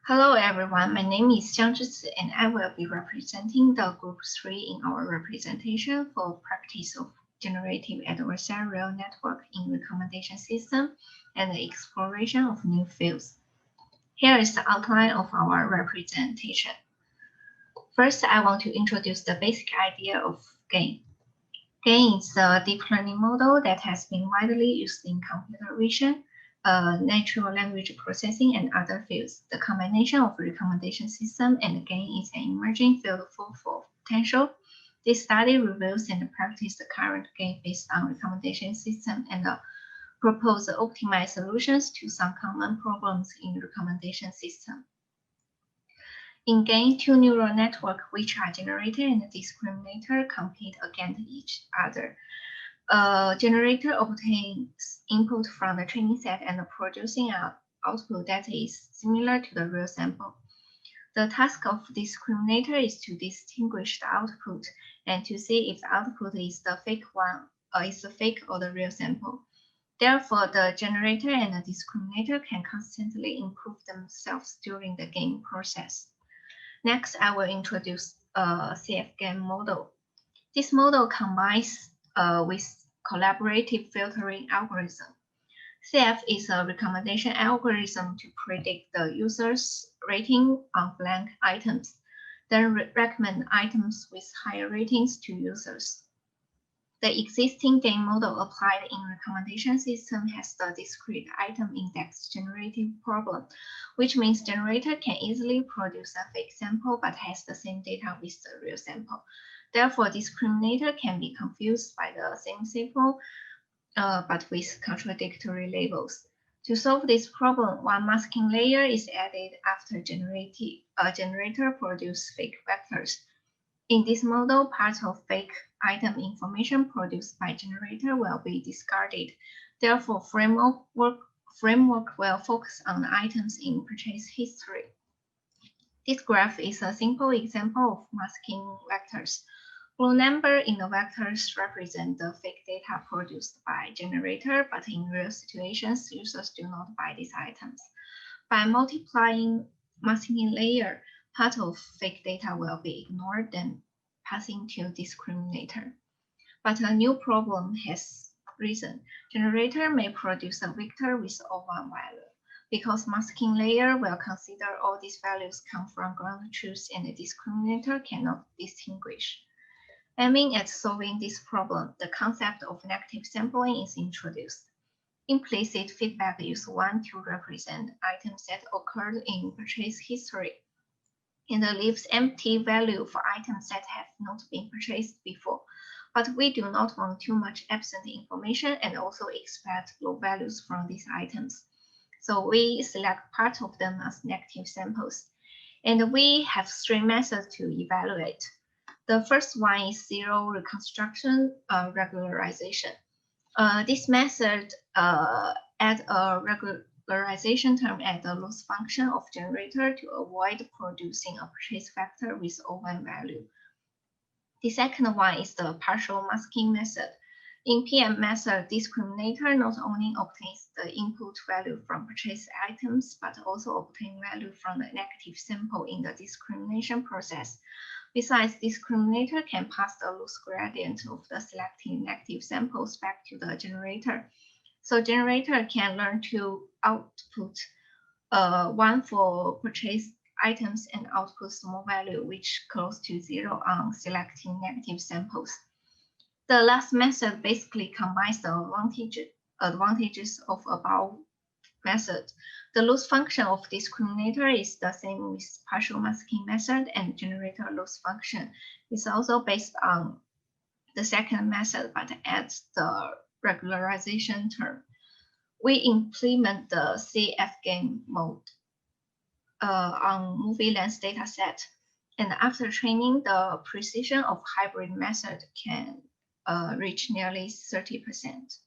Hello everyone, my name is Jiang Zhizi and I will be representing the Group 3 in our representation for practice of generative adversarial network in recommendation system and the exploration of new fields. Here is the outline of our representation. First, I want to introduce the basic idea of GAN. GAN is a deep learning model that has been widely used in computer vision, natural language processing, and other fields. The combination of recommendation system and GAN is an emerging field full of potential. This study reveals and practices the current GAN based on recommendation system and propose optimized solutions to some common problems in recommendation system. In GAN, two neural networks which are generator and discriminator compete against each other. A generator obtains input from the training set and producing an output that is similar to the real sample. The task of discriminator is to distinguish the output and to see if the output is the fake one, is the fake or the real sample. Therefore, the generator and the discriminator can constantly improve themselves during the GAN process. Next, I will introduce a CF-GAN model. This model combines with collaborative filtering algorithm. CF is a recommendation algorithm to predict the user's rating on blank items, then recommend items with higher ratings to users. The existing GAN model applied in recommendation system has the discrete item index generative problem, which means generator can easily produce a fake sample but has the same data with the real sample. Therefore, discriminator can be confused by the same sample, but with contradictory labels. To solve this problem, one masking layer is added after generator produces fake vectors. In this model, part of fake item information produced by generator will be discarded. Therefore, framework will focus on the items in purchase history. This graph is a simple example of masking vectors. Blue number in the vectors represent the fake data produced by generator, but in real situations, users do not buy these items. By multiplying masking layer, part of fake data will be ignored, then passing to discriminator. But a new problem has arisen. Generator may produce a vector with all one value. Because masking layer will consider all these values come from ground truth and the discriminator cannot distinguish. Aiming at solving this problem, the concept of negative sampling is introduced. Implicit feedback use 1 to represent items that occurred in purchase history, and leaves empty value for items that have not been purchased before. But we do not want too much absent information and also expect low values from these items. So we select part of them as negative samples. And we have 3 methods to evaluate. The first one is zero reconstruction regularization. This method adds a regularization term at the loss function of generator to avoid producing a purchase vector with O1 value. The second one is the partial masking method. In PM method, discriminator not only obtains the input value from purchase items, but also obtains value from the negative sample in the discrimination process. Besides, discriminator can pass the loss gradient of the selected negative samples back to the generator. So generator can learn to output 1 for purchased items and output small value, which close to 0 on selecting negative samples. The last method basically combines the advantages of above method. The loss function of discriminator is the same with partial masking method, and generator loss function is also based on the second method but adds the regularization term. We implement the CF-GAN mode on movie lens dataset, and after training, the precision of hybrid method can reach nearly 30%.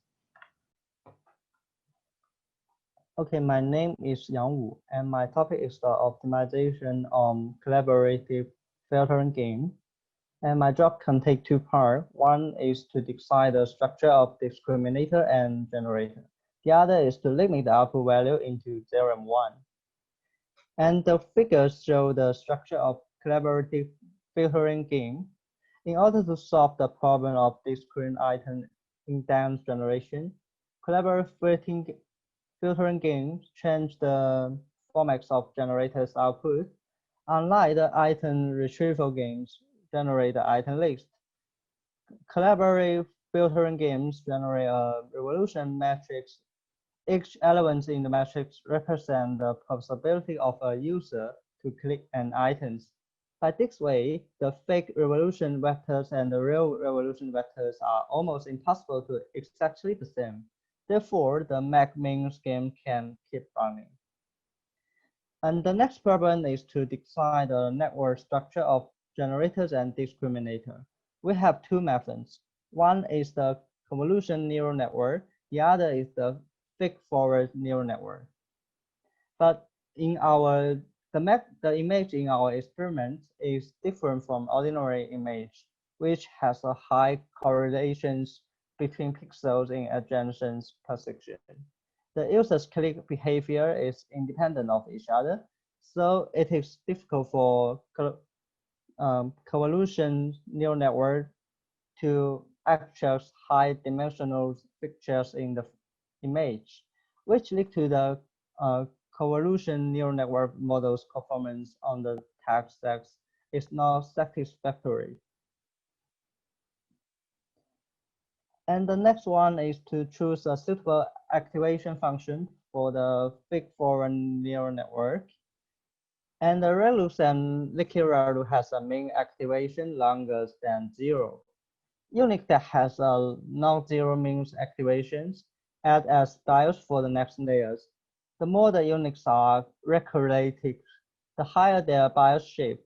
Okay, my name is Yang Wu, and my topic is the optimization on collaborative filtering game. And my job can take 2 parts. One is to decide the structure of discriminator and generator. The other is to limit the output value into 0 and 1. And the figures show the structure of collaborative filtering game. In order to solve the problem of discrete item index generation, collaborative filtering games change the formats of generators output. Unlike the item retrieval games, generate the item list. Collaborative filtering games generate a revolution matrix. Each element in the matrix represents the possibility of a user to click an item. By this way, the fake revolution vectors and the real revolution vectors are almost impossible to exactly the same. Therefore, the max-min scheme can keep running. And the next problem is to define the network structure of generators and discriminator. We have two methods. One is the convolution neural network. The other is the feed-forward neural network. But in the image in our experiment is different from ordinary image, which has a high correlations between pixels in adjacent position. The user's click behavior is independent of each other, so it is difficult for convolution neural network to access high-dimensional pictures in the image, which lead to the convolution neural network model's performance on the text sets is not satisfactory. And the next one is to choose a suitable activation function for the feed-forward neural network. And the ReLU and liquid ReLU has a mean activation longer than 0. Unit that has a non-zero means activations add as styles for the next layers. The more the units are recurrent, the higher their bias shift.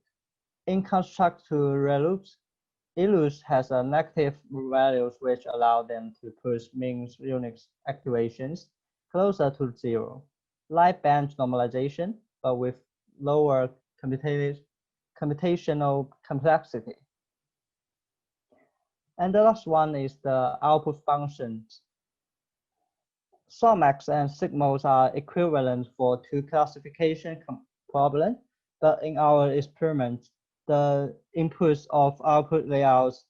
In contrast to ReLUs, ILUs has a negative values which allow them to push means units activations closer to 0, like band normalization, but with lower computational complexity. And the last one is the output functions. Somax and sigmoids are equivalent for two classification problems, but in our experiment, the inputs of output layouts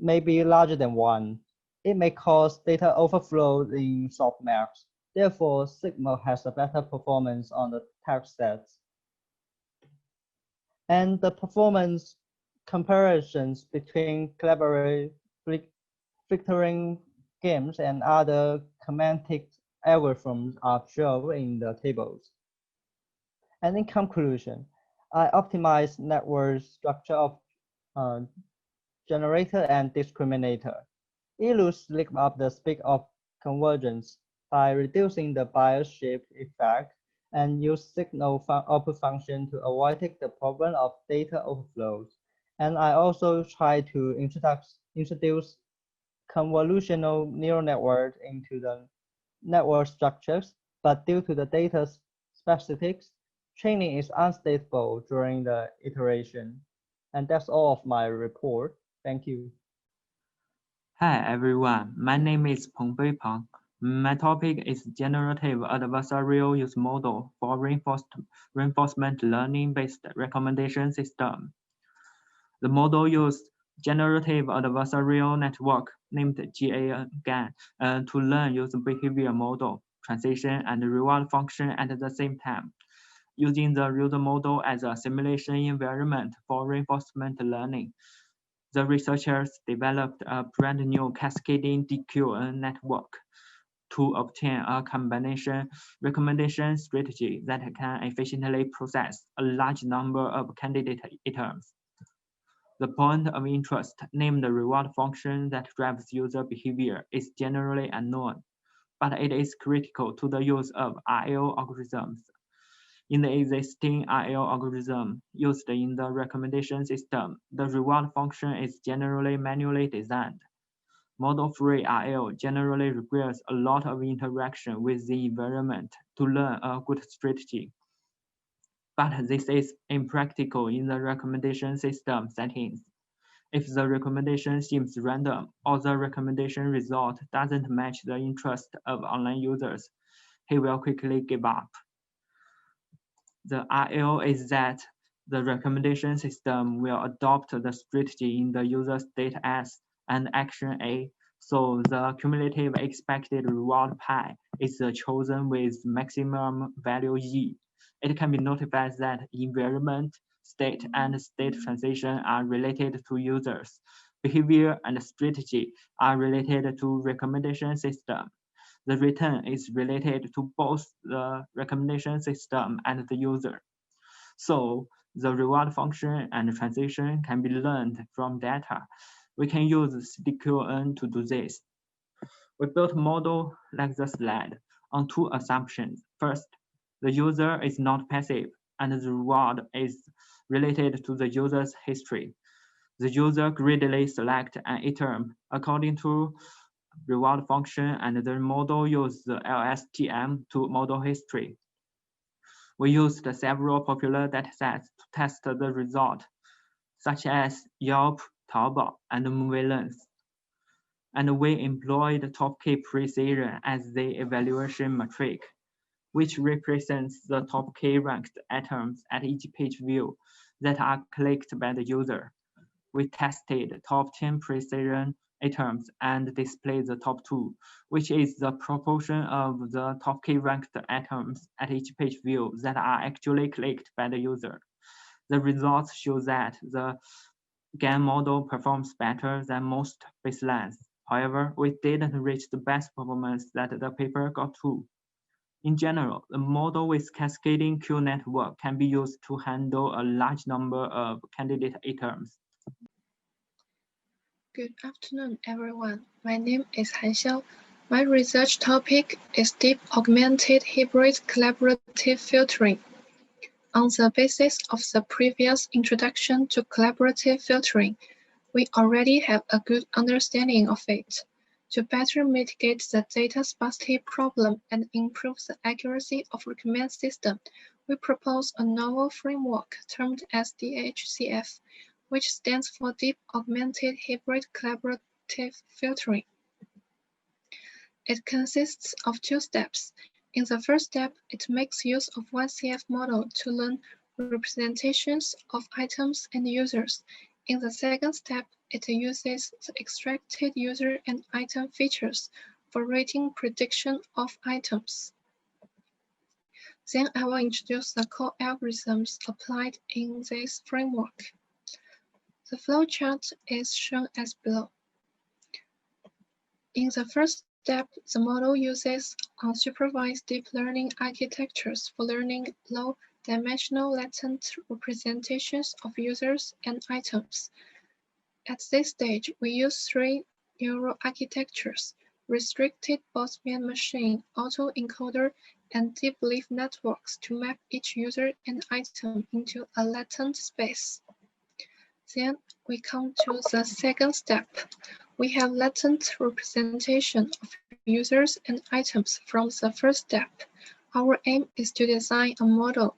may be larger than 1. It may cause data overflow in softmax. Therefore, sigma has a better performance on the text sets. And the performance comparisons between collaborative filtering games and other semantic algorithms are shown in the tables. And in conclusion, I optimized network structure of generator and discriminator. ILUs lift up the speed of convergence by reducing the bias shift effect and use signal output function to avoid the problem of data overflows. And I also try to introduce convolutional neural network into the network structures, but due to the data specifics, training is unstable during the iteration. And that's all of my report. Thank you. Hi everyone, my name is Pengbei Peng. My topic is Generative Adversarial Use Model for Reinforcement Learning-Based Recommendation System. The model used Generative Adversarial Network, named GAN, to learn user behavior model, transition, and reward function at the same time. Using the user model as a simulation environment for reinforcement learning, the researchers developed a brand new cascading DQN network to obtain a combination recommendation strategy that can efficiently process a large number of candidate items. The point of interest, named the reward function that drives user behavior, is generally unknown, but it is critical to the use of RL algorithms. In the existing RL algorithm used in the recommendation system, the reward function is generally manually designed. Model-free RL generally requires a lot of interaction with the environment to learn a good strategy. But this is impractical in the recommendation system settings. If the recommendation seems random or the recommendation result doesn't match the interest of online users, he will quickly give up. The RL is that the recommendation system will adopt the strategy in the user state S and action A. So the cumulative expected reward pi is chosen with maximum value E. It can be notified that environment, state, and state transition are related to users. Behavior and strategy are related to recommendation system. The return is related to both the recommendation system and the user. So the reward function and transition can be learned from data. We can use CDQN to do this. We built a model like the slide on two assumptions. First, the user is not passive and the reward is related to the user's history. The user greedily select an item according to reward function and the model uses the LSTM to model history. We used several popular datasets to test the result, such as Yelp, Taobao, and MovieLens. And we employed top K precision as the evaluation metric, which represents the top K ranked items at each page view that are clicked by the user. We tested top 10 precision items and displayed the top 2, which is the proportion of the top K ranked items at each page view that are actually clicked by the user. The results show that the GAN model performs better than most baselines. However, we didn't reach the best performance that the paper got to. In general, the model with cascading Q network can be used to handle a large number of candidate items. Good afternoon, everyone. My name is Han Xiao. My research topic is deep augmented hybrid collaborative filtering. On the basis of the previous introduction to collaborative filtering, we already have a good understanding of it. To better mitigate the data sparsity problem and improve the accuracy of recommend system, we propose a novel framework termed as DHCF, which stands for Deep Augmented Hybrid Collaborative Filtering. It consists of two steps. In the first step, it makes use of one CF model to learn representations of items and users. In the second step, it uses the extracted user and item features for rating prediction of items. Then I will introduce the core algorithms applied in this framework. The flowchart is shown as below. In the first step, the model uses unsupervised deep learning architectures for learning low-dimensional latent representations of users and items. At this stage, we use three neural architectures: restricted Boltzmann machine, autoencoder, and deep leaf networks to map each user and item into a latent space. Then we come to the second step. We have latent representation of users and items from the first step. Our aim is to design a model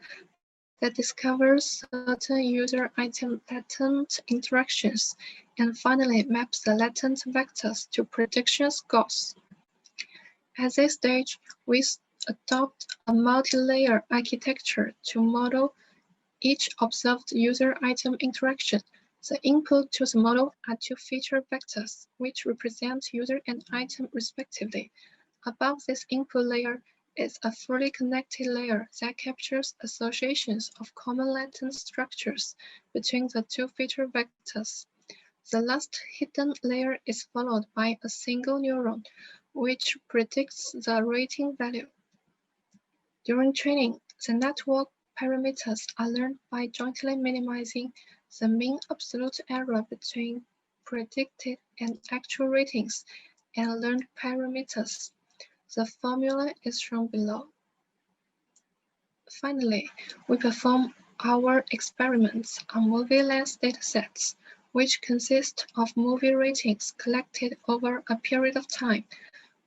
that discovers certain user-item latent interactions and finally maps the latent vectors to prediction scores. At this stage, we adopt a multi-layer architecture to model each observed user-item interaction. The input to the model are two feature vectors, which represent user and item respectively. Above this input layer is a fully connected layer that captures associations of common latent structures between the two feature vectors. The last hidden layer is followed by a single neuron, which predicts the rating value. During training, the network parameters are learned by jointly minimizing the mean absolute error between predicted and actual ratings and learned parameters. The formula is shown below. Finally, we perform our experiments on MovieLens datasets, which consist of movie ratings collected over a period of time.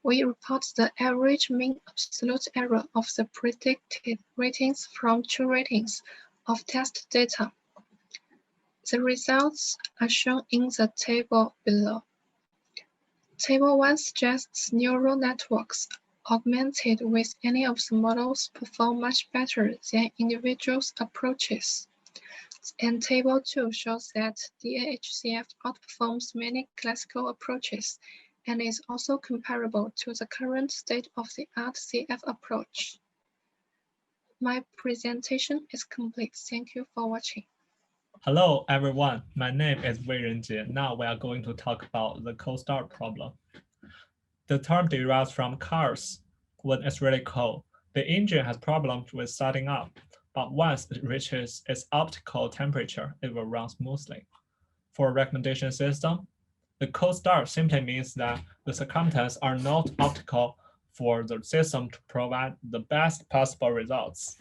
We report the average mean absolute error of the predicted ratings from true ratings of test data. The results are shown in the table below. Table 1 suggests neural networks augmented with any of the models, perform much better than individuals' approaches. And Table 2 shows that DAHCF outperforms many classical approaches and is also comparable to the current state-of-the-art CF approach. My presentation is complete. Thank you for watching. Hello, everyone. My name is Wei Renjie. Now we are going to talk about the cold start problem. The term derives from cars. When it's really cold, the engine has problems with starting up, but once it reaches its optimal temperature, it will run smoothly. For a recommendation system, the cold start simply means that the circumstances are not optimal for the system to provide the best possible results.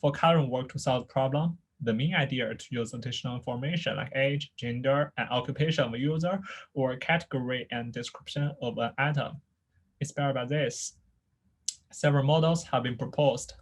For current work to solve the problem, the main idea is to use additional information like age, gender, and occupation of a user, or category and description of an item. Inspired by this, several models have been proposed.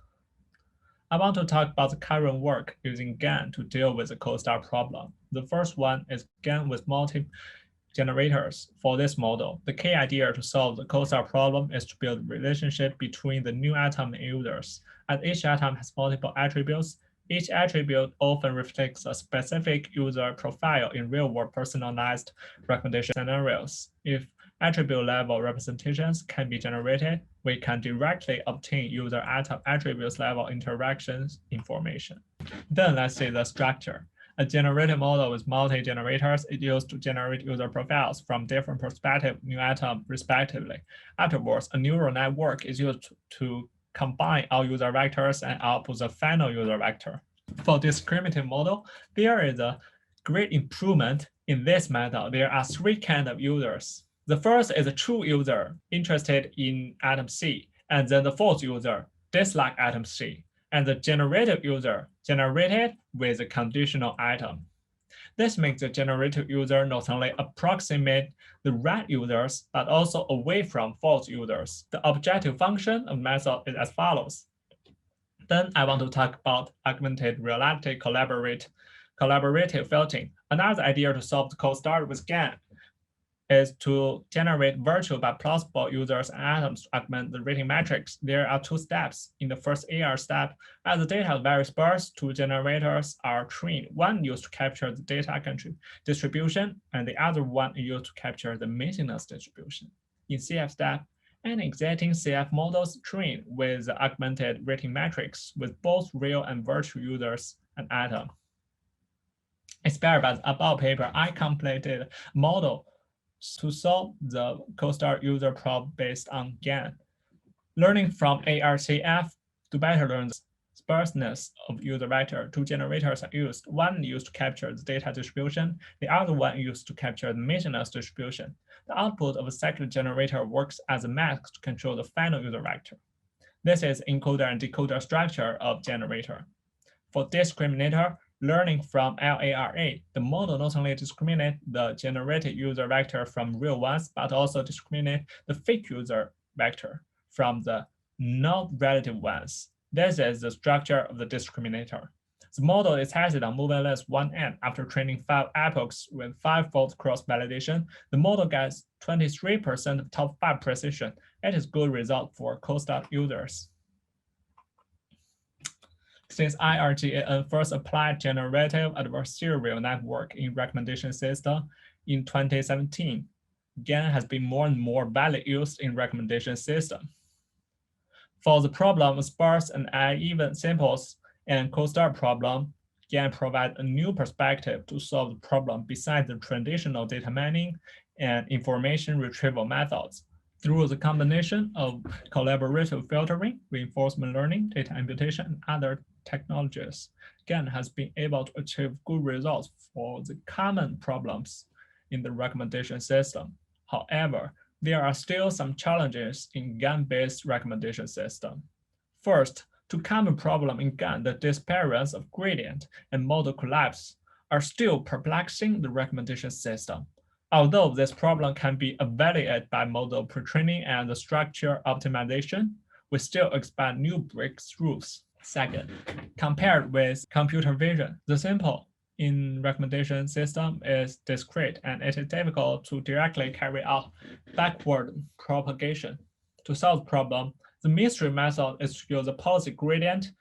I want to talk about the current work using GAN to deal with the cold start problem. The first one is GAN with multi-generators. For this model, the key idea to solve the cold start problem is to build a relationship between the new atom and users. As each atom has multiple attributes, each attribute often reflects a specific user profile in real-world personalized recommendation scenarios. If attribute-level representations can be generated, we can directly obtain user atom attributes-level interactions information. Then let's see the structure. A generative model with multi-generators is used to generate user profiles from different perspective new atoms respectively. Afterwards, a neural network is used to combine all user vectors and output the final user vector. For discriminative model, there is a great improvement in this method. There are three kinds of users. The first is a true user interested in atom C, and then the false user dislike atom C, and the generative user generated with a conditional item. This makes the generative user not only approximate the right users, but also away from false users. The objective function of the method is as follows. Then I want to talk about augmented reality collaborative filtering. Another idea to solve the cold start with GAN is to generate virtual but plausible users and atoms to augment the rating matrix. There are two steps. In the first AR step, as the data is very sparse, two generators are trained. One used to capture the data distribution, and the other one used to capture the missingness distribution. In CF step, an existing CF models trained with the augmented rating matrix with both real and virtual users and atoms. Inspired by the above paper, I completed a model to solve the cold start user problem based on GAN. Learning from ARCF to better learn the sparseness of user vector, two generators are used. One used to capture the data distribution, the other one used to capture the missingness distribution. The output of a second generator works as a mask to control the final user vector. This is encoder and decoder structure of generator. For discriminator, learning from LARA, the model not only discriminates the generated user vector from real ones, but also discriminates the fake user vector from the non-relative ones. This is the structure of the discriminator. The model is tested on moving length 1n. After training 5 epochs with 5-fold cross-validation, the model gets 23% of top 5 precision. It is good result for cold start users. Since IRGAN first applied generative adversarial network in recommendation system in 2017, GAN has been more and more widely used in recommendation system. For the problem of sparse and uneven samples and cold start problem, GAN provides a new perspective to solve the problem besides the traditional data mining and information retrieval methods. Through the combination of collaborative filtering, reinforcement learning, data imputation, and other technologies, GAN has been able to achieve good results for the common problems in the recommendation system. However, there are still some challenges in GAN-based recommendation system. First, to common problem in GAN, the disappearance of gradient and model collapse are still perplexing the recommendation system. Although this problem can be evaluated by model pre-training and the structure optimization, we still expect new breakthroughs. Second, compared with computer vision, the sample in recommendation system is discrete and it is difficult to directly carry out backward propagation. To solve the problem, The mystery method is to use a policy gradient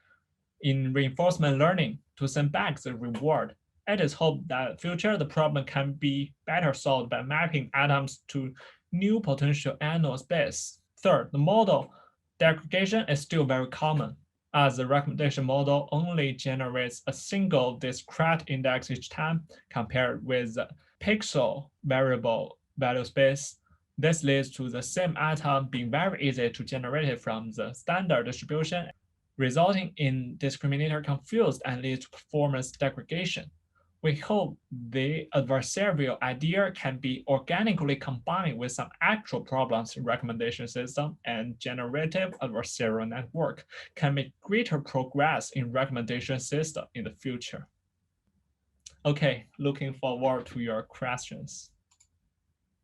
in reinforcement learning to send back the reward. It is hoped that in future the problem can be better solved by mapping atoms to new potential annual space. Third, the model degradation is still very common, as the recommendation model only generates a single discrete index each time compared with the pixel variable value space. This leads to the same atom being very easy to generate from the standard distribution, resulting in discriminator confused and leads to performance degradation. We hope the adversarial idea can be organically combined with some actual problems in recommendation system, and generative adversarial network can make greater progress in recommendation system in the future. Okay, looking forward to your questions.